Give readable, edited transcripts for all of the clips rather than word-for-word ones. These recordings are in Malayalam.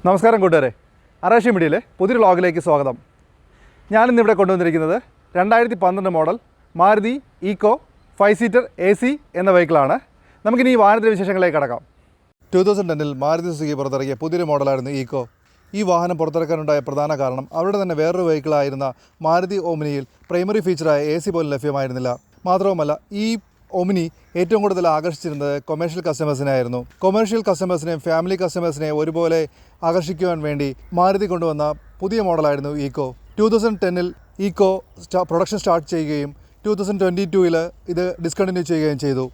നമസ്കാരം കൂട്ടുകാരെ, അറാഷി മീഡിയയിലെ പുതിയൊരു വ്ളോഗിലേക്ക് സ്വാഗതം. ഞാനിന്നിവിടെ കൊണ്ടുവന്നിരിക്കുന്നത് 2012 model Maruti Eeco 5 seater AC എന്ന വെഹിക്കിളാണ്. നമുക്കിനി ഈ വാഹനത്തിൻ്റെ വിശേഷങ്ങളിലേക്ക് കടക്കാം. 2010 മാരുതി സുസുക്കി പുറത്തിറക്കിയ പുതിയൊരു മോഡലായിരുന്നു ഈക്കോ. ഈ വാഹനം പുറത്തിറക്കാനുണ്ടായ പ്രധാന കാരണം അവരുടെ തന്നെ വേറൊരു വെഹിക്കിളായിരുന്ന മാരുതി ഓമിനിയിൽ പ്രൈമറി ഫീച്ചറായ AC പോലും ലഭ്യമായിരുന്നില്ല. മാത്രവുമല്ല, ഈ ഓമിനി ഏറ്റവും കൂടുതൽ ആകർഷിച്ചിരുന്നത് കൊമേഴ്ഷ്യൽ കസ്റ്റമേഴ്സിനായിരുന്നു. കൊമേഴ്ഷ്യൽ കസ്റ്റമേഴ്സിനെയും ഫാമിലി കസ്റ്റമേഴ്സിനെയും ഒരുപോലെ ആകർഷിക്കുവാൻ വേണ്ടി മാരുതി കൊണ്ടുവന്ന പുതിയ മോഡലായിരുന്നു ഈക്കോ. 2010 ഈക്കോ പ്രൊഡക്ഷൻ സ്റ്റാർട്ട് ചെയ്യുകയും 2022 ഇത് ഡിസ്കണ്ടിന്യൂ ചെയ്യുകയും ചെയ്തു.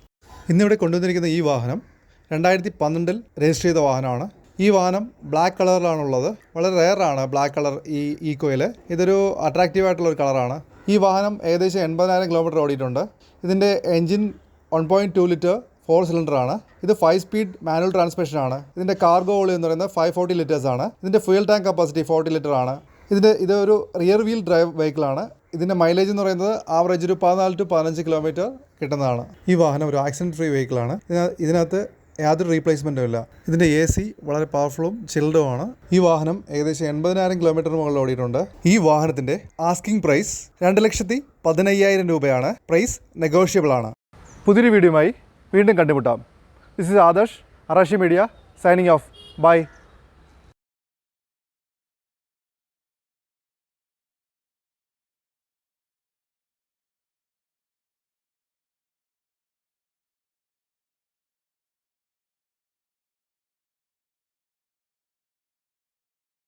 ഇന്നിവിടെ കൊണ്ടുവന്നിരിക്കുന്ന ഈ വാഹനം 2012 രജിസ്റ്റർ ചെയ്ത വാഹനമാണ്. ഈ വാഹനം ബ്ലാക്ക് കളറിലാണുള്ളത്. വളരെ റെയറാണ് ബ്ലാക്ക് കളർ ഈ ഈക്കോയിൽ. ഇതൊരു അട്രാക്റ്റീവായിട്ടുള്ളൊരു കളറാണ്. ഈ വാഹനം ഏകദേശം 80,000 കിലോമീറ്റർ ഓടിയിട്ടുണ്ട്. ഇതിൻ്റെ എൻജിൻ 1.2 ലിറ്റർ 4 സിലിണ്ടറാണ്. ഇത് 5 സ്പീഡ് മാനുവൽ ട്രാൻസ്മിഷനാണ്. ഇതിൻ്റെ കാർഗോ വോളിയം എന്ന് പറയുന്നത് 540 ലിറ്റേഴ്സാണ്. ഇതിൻ്റെ ഫ്യൂൽ ടാങ്ക് കപ്പാസിറ്റി 40 ലിറ്റർ ആണ്. ഇതൊരു റിയർ വീൽ ഡ്രൈവ് വെഹിക്കിളാണ്. ഇതിൻ്റെ മൈലേജ് എന്ന് പറയുന്നത് ആവറേജ് ഒരു 14 to 15 കിലോമീറ്റർ കിട്ടുന്നതാണ്. ഈ വാഹനം ഒരു ആക്സിഡൻറ്റ് ഫ്രീ വെഹിക്കിളാണ്. ഇതിനകത്ത് യാതൊരു റീപ്ലേസ്മെൻറ്റും ഇല്ല. ഇതിൻ്റെ AC വളരെ പവർഫുള്ളും ചിൽഡുമാണ്. ഈ വാഹനം ഏകദേശം 80,000 കിലോമീറ്റർ മുകളിൽ ഓടിയിട്ടുണ്ട്. ഈ വാഹനത്തിൻ്റെ ആസ്കിംഗ് പ്രൈസ് 2,15,000 രൂപയാണ്. പ്രൈസ് നെഗോഷ്യബിൾ ആണ്. പുതിയൊരു വീഡിയോയുമായി വീണ്ടും കണ്ടുമുട്ടാം. This is Adarsh, Arashi media, signing off. By.